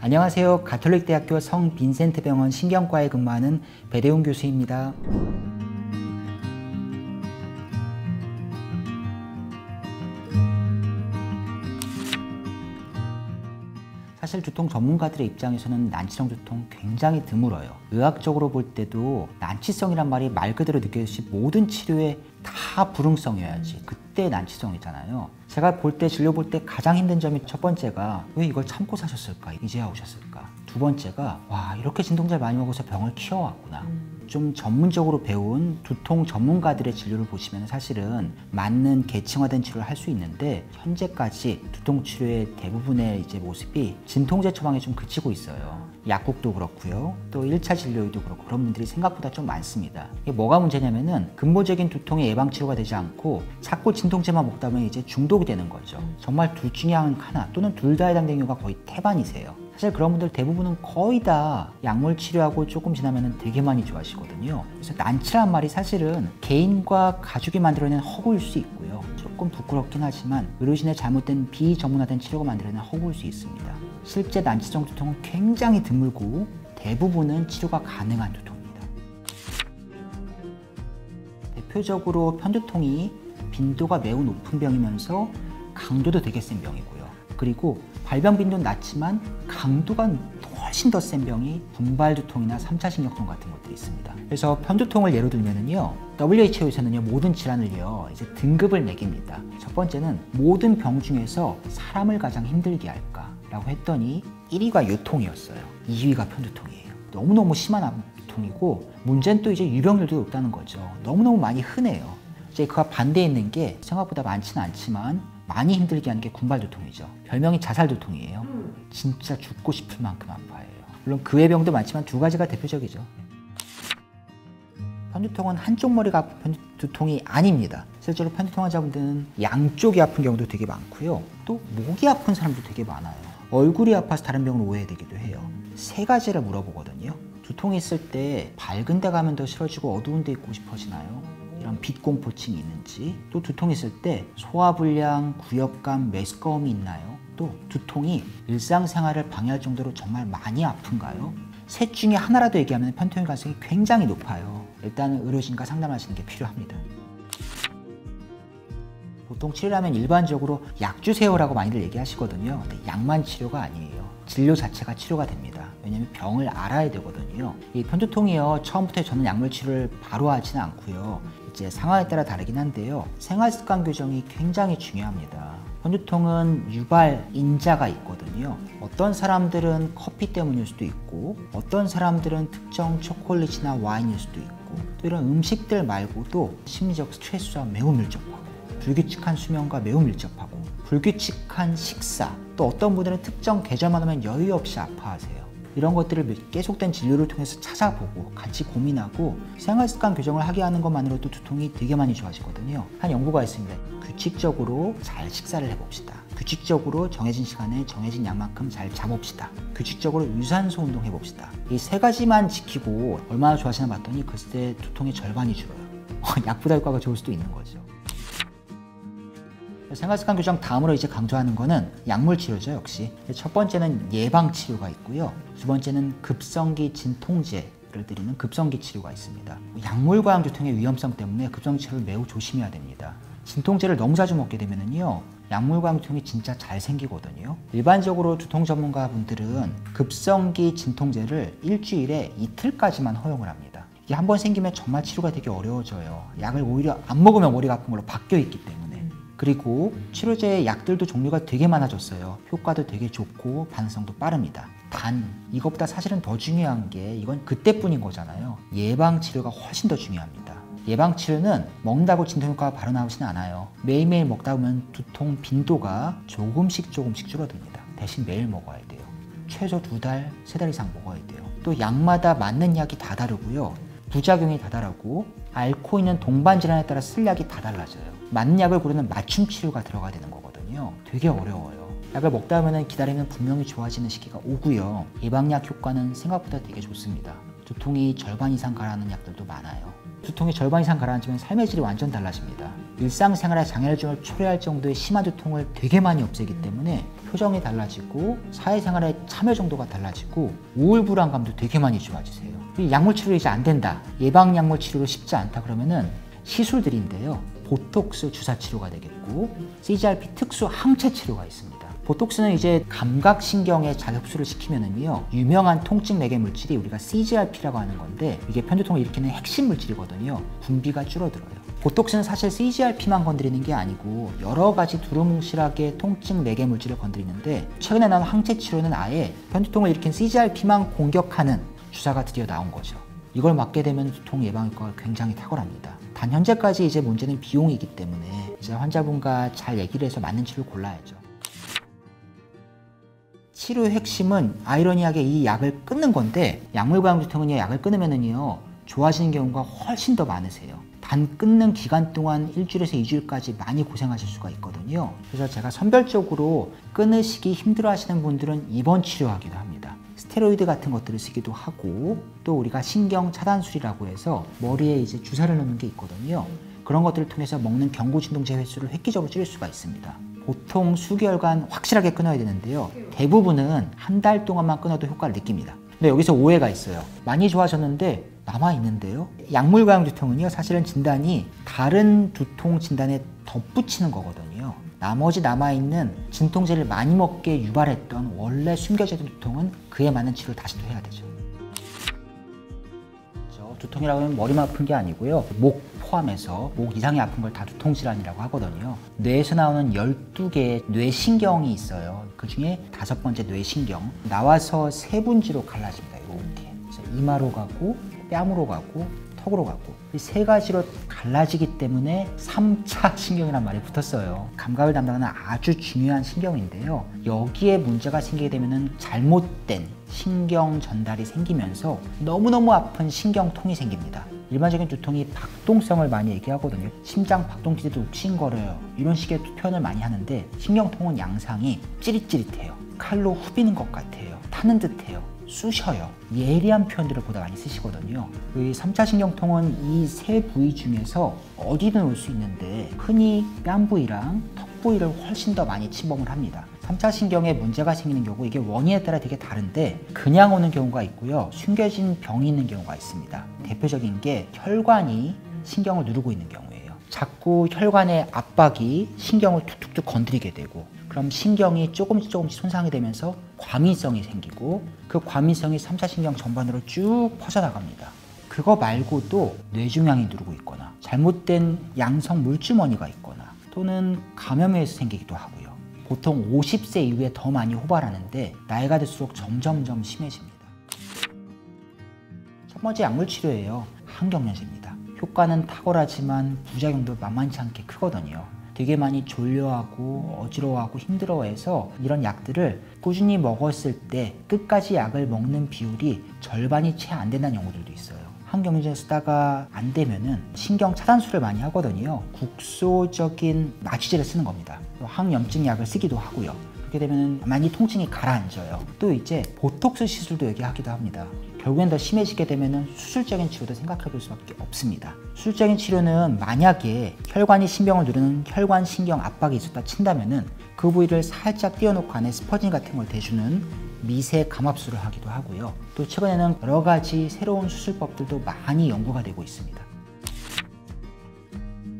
안녕하세요. 가톨릭대학교 성빈센트 병원 신경과에 근무하는 배대웅 교수입니다. 사실 두통 전문가들의 입장에서는 난치성 두통 굉장히 드물어요. 의학적으로 볼 때도 난치성이란 말이 말 그대로 느껴지듯이 모든 치료에 다 불응성이어야지 그때 난치성이잖아요. 제가 볼 때 진료 볼 때 가장 힘든 점이 첫 번째가 왜 이걸 참고 사셨을까? 이제야 오셨을까? 두 번째가 와 이렇게 진통제를 많이 먹어서 병을 키워왔구나. 좀 전문적으로 배운 두통 전문가들의 진료를 보시면 사실은 맞는 계층화된 치료를 할 수 있는데 현재까지 두통 치료의 대부분의 모습이 진통제 처방에 좀 그치고 있어요. 약국도 그렇고요. 또 1차 진료에도 그렇고 그런 분들이 생각보다 좀 많습니다. 이게 뭐가 문제냐면은 근본적인 두통의 예방 치료가 되지 않고 자꾸 진통제만 먹다 보면 이제 중독이 되는 거죠. 정말 둘 중에 하나 또는 둘 다 해당되는 경우가 거의 태반이세요. 사실 그런 분들 대부분은 거의 다 약물 치료하고 조금 지나면 되게 많이 좋아하시거든요. 그래서 난치란 말이 사실은 개인과 가족이 만들어낸 허구일 수 있고요. 조금 부끄럽긴 하지만 의료진의 잘못된 비전문화된 치료가 만들어낸 허구일 수 있습니다. 실제 난치성 두통은 굉장히 드물고 대부분은 치료가 가능한 두통입니다. 대표적으로 편두통이 빈도가 매우 높은 병이면서 강도도 되게 센 병이고요. 그리고 발병 빈도는 낮지만 강도가 훨씬 더 센 병이 분발두통이나 3차 신경통 같은 것들이 있습니다. 그래서 편두통을 예로 들면은요, WHO에서는요 모든 질환을요 이제 등급을 매깁니다. 첫 번째는 모든 병 중에서 사람을 가장 힘들게 할까라고 했더니 1위가 요통이었어요. 2위가 편두통이에요. 너무너무 심한 두통이고 문제는 또 이제 유병률도 높다는 거죠. 너무너무 많이 흔해요. 이제 그와 반대에 있는 게 생각보다 많지는 않지만 많이 힘들게 하는 게 군발두통이죠. 별명이 자살두통이에요. 진짜 죽고 싶을 만큼 아파해요. 물론 그 외 병도 많지만 두 가지가 대표적이죠. 편두통은 한쪽 머리가 아픈 두통이 아닙니다. 실제로 편두통 환자분들은 양쪽이 아픈 경우도 되게 많고요. 또 목이 아픈 사람도 되게 많아요. 얼굴이 아파서 다른 병으로 오해되기도 해요. 세 가지를 물어보거든요. 두통이 있을 때 밝은 데 가면 더 싫어지고 어두운 데 있고 싶어지나요? 이런 빛공포증이 있는지, 또 두통이 있을 때 소화불량, 구역감, 메스꺼움이 있나요? 또 두통이 일상생활을 방해할 정도로 정말 많이 아픈가요? 셋 중에 하나라도 얘기하면 편두통의 가능성이 굉장히 높아요. 일단 의료진과 상담하시는 게 필요합니다. 보통 치료를 하면 일반적으로 약 주세요라고 많이들 얘기하시거든요. 근데 약만 치료가 아니에요. 진료 자체가 치료가 됩니다. 왜냐면 병을 알아야 되거든요. 이 편두통이요, 처음부터 저는 약물 치료를 바로 하지는 않고요. 이제 상황에 따라 다르긴 한데요. 생활습관 교정이 굉장히 중요합니다. 편두통은 유발 인자가 있거든요. 어떤 사람들은 커피 때문일 수도 있고 어떤 사람들은 특정 초콜릿이나 와인일 수도 있고 또 이런 음식들 말고도 심리적 스트레스와 매우 밀접하고 불규칙한 수면과 매우 밀접하고 불규칙한 식사, 또 어떤 분들은 특정 계절만 오면 여유 없이 아파하세요. 이런 것들을 계속된 진료를 통해서 찾아보고 같이 고민하고 생활습관 교정을 하게 하는 것만으로도 두통이 되게 많이 좋아지거든요. 한 연구가 있습니다. 규칙적으로 잘 식사를 해봅시다. 규칙적으로 정해진 시간에 정해진 양만큼 잘 자봅시다. 규칙적으로 유산소 운동 해봅시다. 이 세 가지만 지키고 얼마나 좋아지나 봤더니 글쎄 두통의 절반이 줄어요. 약보다 효과가 좋을 수도 있는 거죠. 생활습관 교정 다음으로 이제 강조하는 거는 약물 치료죠. 역시 첫 번째는 예방 치료가 있고요. 두 번째는 급성기 진통제를 드리는 급성기 치료가 있습니다. 약물과양 두통의 위험성 때문에 급성기 치료를 매우 조심해야 됩니다. 진통제를 너무 자주 먹게 되면은요, 약물과양 두통이 진짜 잘 생기거든요. 일반적으로 두통 전문가분들은 급성기 진통제를 일주일에 이틀까지만 허용을 합니다. 이게 한번 생기면 정말 치료가 되게 어려워져요. 약을 오히려 안 먹으면 머리가 아픈 걸로 바뀌어 있기 때문에. 그리고 치료제의 약들도 종류가 되게 많아졌어요. 효과도 되게 좋고 반응성도 빠릅니다. 단 이것보다 사실은 더 중요한 게 이건 그때뿐인 거잖아요. 예방치료가 훨씬 더 중요합니다. 예방치료는 먹는다고 진통효과가 바로 나오지는 않아요. 매일매일 먹다 보면 두통 빈도가 조금씩 줄어듭니다. 대신 매일 먹어야 돼요. 최소 2달, 3달 이상 먹어야 돼요. 또 약마다 맞는 약이 다 다르고요. 부작용이 다 다르고 앓고 있는 동반 질환에 따라 쓸 약이 다 달라져요. 맞는 약을 고르는 맞춤 치료가 들어가야 되는 거거든요. 되게 어려워요. 약을 먹다 보면 기다리면 분명히 좋아지는 시기가 오고요. 예방약 효과는 생각보다 되게 좋습니다. 두통이 절반 이상 가라앉는 약들도 많아요. 두통이 절반 이상 가라앉으면 삶의 질이 완전 달라집니다. 일상생활의 장애를 초래할 정도의 심한 두통을 되게 많이 없애기 때문에 표정이 달라지고 사회생활의 참여 정도가 달라지고 우울 불안감도 되게 많이 좋아지세요. 이 약물 치료 이제 안 된다, 예방 약물 치료로 쉽지 않다 그러면은 시술들인데요. 보톡스 주사 치료가 되겠고 CGRP 특수 항체 치료가 있습니다. 보톡스는 이제 감각신경에 자극수를 시키면은요, 유명한 통증 매개 물질이 우리가 CGRP라고 하는 건데 이게 편두통을 일으키는 핵심 물질이거든요. 분비가 줄어들어요. 보톡스는 사실 CGRP만 건드리는 게 아니고 여러 가지 두루뭉실하게 통증 매개 물질을 건드리는데 최근에 나온 항체 치료는 아예 편두통을 일으킨 CGRP만 공격하는 주사가 드디어 나온 거죠. 이걸 맞게 되면 두통 예방 효과가 굉장히 탁월합니다. 단 현재까지 이제 문제는 비용이기 때문에 이제 환자분과 잘 얘기를 해서 맞는 치료를 골라야죠. 치료의 핵심은 아이러니하게 이 약을 끊는 건데 약물과양 두통은요, 약을 끊으면은요 좋아지는 경우가 훨씬 더 많으세요. 단 끊는 기간 동안 일주일에서 2주일까지 많이 고생하실 수가 있거든요. 그래서 제가 선별적으로 끊으시기 힘들어 하시는 분들은 입원 치료하기도 합니다. 스테로이드 같은 것들을 쓰기도 하고 또 우리가 신경 차단술이라고 해서 머리에 이제 주사를 넣는 게 있거든요. 그런 것들을 통해서 먹는 경구진동제 횟수를 획기적으로 줄일 수가 있습니다. 보통 수개월간 확실하게 끊어야 되는데요. 대부분은 한 달 동안만 끊어도 효과를 느낍니다. 근데 여기서 오해가 있어요. 많이 좋아졌는데 남아있는데요. 약물과양 두통은요, 사실은 진단이 다른 두통 진단에 덧붙이는 거거든요. 나머지 남아있는 진통제를 많이 먹게 유발했던 원래 숨겨져 있던 두통은 그에 맞는 치료를 다시 또 해야 되죠. 두통이라고 하면 머리만 아픈 게 아니고요. 목 포함해서 목 이상이 아픈 걸 다 두통질환이라고 하거든요. 뇌에서 나오는 12개의 뇌신경이 있어요. 그 중에 5번째 뇌신경 나와서 세 분지로 갈라집니다. 이렇게 이마로 가고 뺨으로 가고 턱으로 가고 이 세 가지로 갈라지기 때문에 3차 신경이란 말이 붙었어요. 감각을 담당하는 아주 중요한 신경인데요. 여기에 문제가 생기게 되면 잘못된 신경 전달이 생기면서 너무너무 아픈 신경통이 생깁니다. 일반적인 두통이 박동성을 많이 얘기하거든요. 심장 박동기도 욱신거려요. 이런 식의 표현을 많이 하는데 신경통은 양상이 찌릿찌릿해요. 칼로 후비는 것 같아요. 타는 듯해요. 쑤셔요. 예리한 표현들을 보다 많이 쓰시거든요. 이 3차 신경통은 이 세 부위 중에서 어디든 올 수 있는데 흔히 뺨 부위랑 턱 부위를 훨씬 더 많이 침범을 합니다. 3차 신경에 문제가 생기는 경우 이게 원인에 따라 되게 다른데 그냥 오는 경우가 있고요. 숨겨진 병이 있는 경우가 있습니다. 대표적인 게 혈관이 신경을 누르고 있는 경우예요. 자꾸 혈관의 압박이 신경을 툭툭툭 건드리게 되고 그럼 신경이 조금씩 손상이 되면서 과민성이 생기고 그 과민성이 3차 신경 전반으로 쭉 퍼져나갑니다. 그거 말고도 뇌종양이 누르고 있거나 잘못된 양성 물주머니가 있거나 또는 감염에 의해서 생기기도 하고요. 보통 50세 이후에 더 많이 호발하는데 나이가 들수록 점점점 심해집니다. 첫 번째 약물 치료예요. 항경련제입니다. 효과는 탁월하지만 부작용도 만만치 않게 크거든요. 되게 많이 졸려하고 어지러워하고 힘들어해서 이런 약들을 꾸준히 먹었을 때 끝까지 약을 먹는 비율이 절반이 채 안 된다는 연구들도 있어요. 항경련제 쓰다가 안 되면은 신경 차단술을 많이 하거든요. 국소적인 마취제를 쓰는 겁니다. 항염증 약을 쓰기도 하고요. 그렇게 되면 많이 통증이 가라앉아요. 또 이제 보톡스 시술도 얘기하기도 합니다. 결국엔 더 심해지게 되면 수술적인 치료도 생각해 볼 수밖에 없습니다. 수술적인 치료는 만약에 혈관이 신경을 누르는 혈관 신경 압박이 있었다 친다면은 그 부위를 살짝 띄워놓고 안에 스퍼진 같은 걸 대주는 미세 감압술을 하기도 하고요. 또 최근에는 여러 가지 새로운 수술법들도 많이 연구가 되고 있습니다.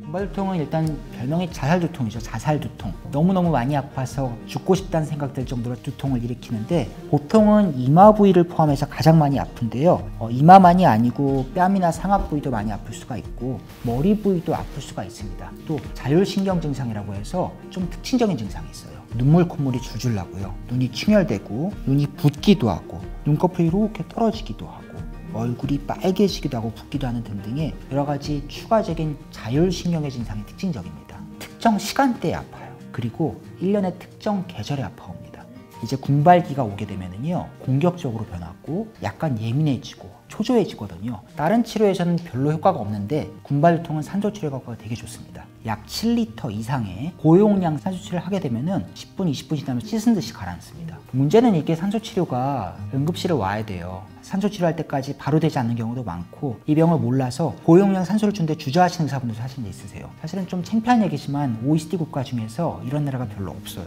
금발두통은 일단 별명이 자살두통이죠. 자살두통. 너무너무 많이 아파서 죽고 싶다는 생각 들 정도로 두통을 일으키는데 보통은 이마 부위를 포함해서 가장 많이 아픈데요. 이마만이 아니고 뺨이나 상악 부위도 많이 아플 수가 있고 머리 부위도 아플 수가 있습니다. 또 자율신경 증상이라고 해서 좀 특징적인 증상이 있어요. 눈물 콧물이 줄줄 나고요. 눈이 충혈되고 눈이 붓기도 하고 눈꺼풀이 이렇게 떨어지기도 하고 얼굴이 빨개지기도 하고 붓기도 하는 등등의 여러 가지 추가적인 자율신경의 증상이 특징적입니다. 특정 시간대에 아파요. 그리고 1년의 특정 계절에 아파옵니다. 이제 군발기가 오게 되면은요, 공격적으로 변하고 약간 예민해지고 초조해지거든요. 다른 치료에서는 별로 효과가 없는데 군발두통은 산소 치료 효과가 되게 좋습니다. 약 7리터 이상의 고용량 산소 치료를 하게 되면은 10분, 20분 지나면 씻은 듯이 가라앉습니다. 문제는 이게 산소 치료가 응급실에 와야 돼요. 산소 치료할 때까지 바로 되지 않는 경우도 많고 이 병을 몰라서 고용량 산소를 주는데 주저하시는 의사분들도 사실 있으세요. 사실은 좀 창피한 얘기지만 OECD 국가 중에서 이런 나라가 별로 없어요.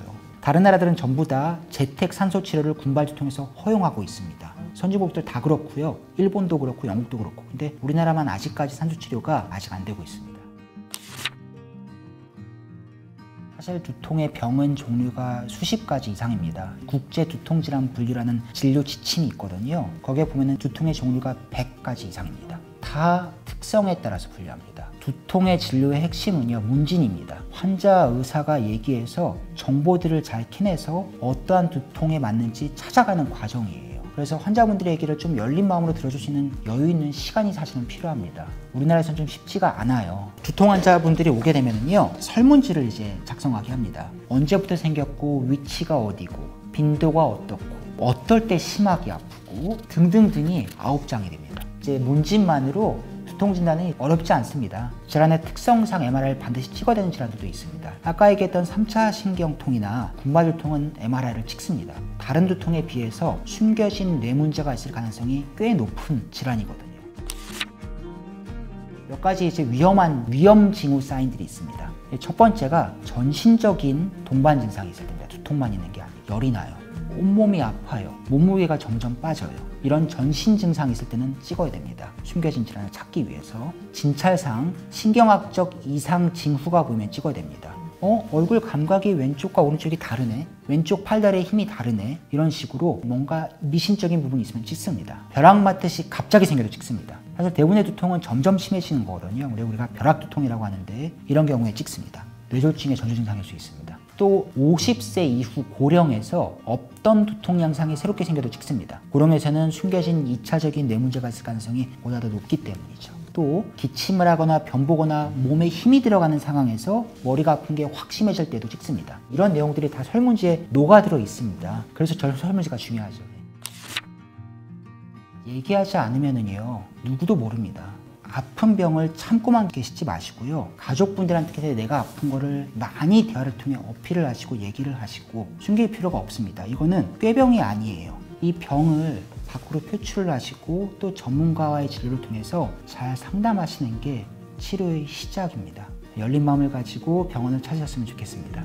다른 나라들은 전부 다 재택 산소 치료를 군발 두통에서 허용하고 있습니다. 선진국들 다 그렇고요. 일본도 그렇고 영국도 그렇고. 근데 우리나라만 아직까지 산소 치료가 아직 안 되고 있습니다. 사실 두통의 병은 종류가 수십 가지 이상입니다. 국제 두통질환 분류라는 진료 지침이 있거든요. 거기에 보면 두통의 종류가 100가지 이상입니다. 다 특성에 따라서 분류합니다. 두통의 진료의 핵심은요, 문진입니다. 환자 의사가 얘기해서 정보들을 잘 캐내서 어떠한 두통에 맞는지 찾아가는 과정이에요. 그래서 환자분들의 얘기를 좀 열린 마음으로 들어주시는 여유 있는 시간이 사실은 필요합니다. 우리나라에서는 좀 쉽지가 않아요. 두통 환자분들이 오게 되면요, 설문지를 이제 작성하게 합니다. 언제부터 생겼고, 위치가 어디고, 빈도가 어떻고, 어떨 때 심하게 아프고 등등등이 9장이 됩니다. 이제 문진만으로 두통 진단이 어렵지 않습니다. 질환의 특성상 MRI를 반드시 찍어야 되는 질환들도 있습니다. 아까 얘기했던 3차 신경통이나 군발 두통은 MRI를 찍습니다. 다른 두통에 비해서 숨겨진 뇌 문제가 있을 가능성이 꽤 높은 질환이거든요. 몇 가지 이제 위험한 위험 징후 사인들이 있습니다. 첫 번째가 전신적인 동반 증상이 있을 때입니다. 두통만 있는 게 아니에요. 열이 나요. 온몸이 아파요. 몸무게가 점점 빠져요. 이런 전신 증상이 있을 때는 찍어야 됩니다. 숨겨진 질환을 찾기 위해서. 진찰상 신경학적 이상 징후가 보이면 찍어야 됩니다. 얼굴 감각이 왼쪽과 오른쪽이 다르네. 왼쪽 팔다리의 힘이 다르네. 이런 식으로 뭔가 미심적인 부분이 있으면 찍습니다. 벼락 맞듯이 갑자기 생겨도 찍습니다. 사실 대부분의 두통은 점점 심해지는 거거든요. 우리가 벼락 두통이라고 하는데 이런 경우에 찍습니다. 뇌졸중의 전조 증상일 수 있습니다. 또 50세 이후 고령에서 없던 두통 양상이 새롭게 생겨도 찍습니다. 고령에서는 숨겨진 2차적인 뇌 문제가 있을 가능성이 보다 더 높기 때문이죠. 또 기침을 하거나 변보거나 몸에 힘이 들어가는 상황에서 머리가 아픈 게 확 심해질 때도 찍습니다. 이런 내용들이 다 설문지에 녹아들어 있습니다. 그래서 설문지가 중요하죠. 얘기하지 않으면요, 누구도 모릅니다. 아픈 병을 참고만 계시지 마시고요. 가족분들한테 내가 아픈 거를 많이 대화를 통해 어필을 하시고 얘기를 하시고 숨길 필요가 없습니다. 이거는 꾀병이 아니에요. 이 병을 밖으로 표출을 하시고 또 전문가와의 진료를 통해서 잘 상담하시는 게 치료의 시작입니다. 열린 마음을 가지고 병원을 찾으셨으면 좋겠습니다.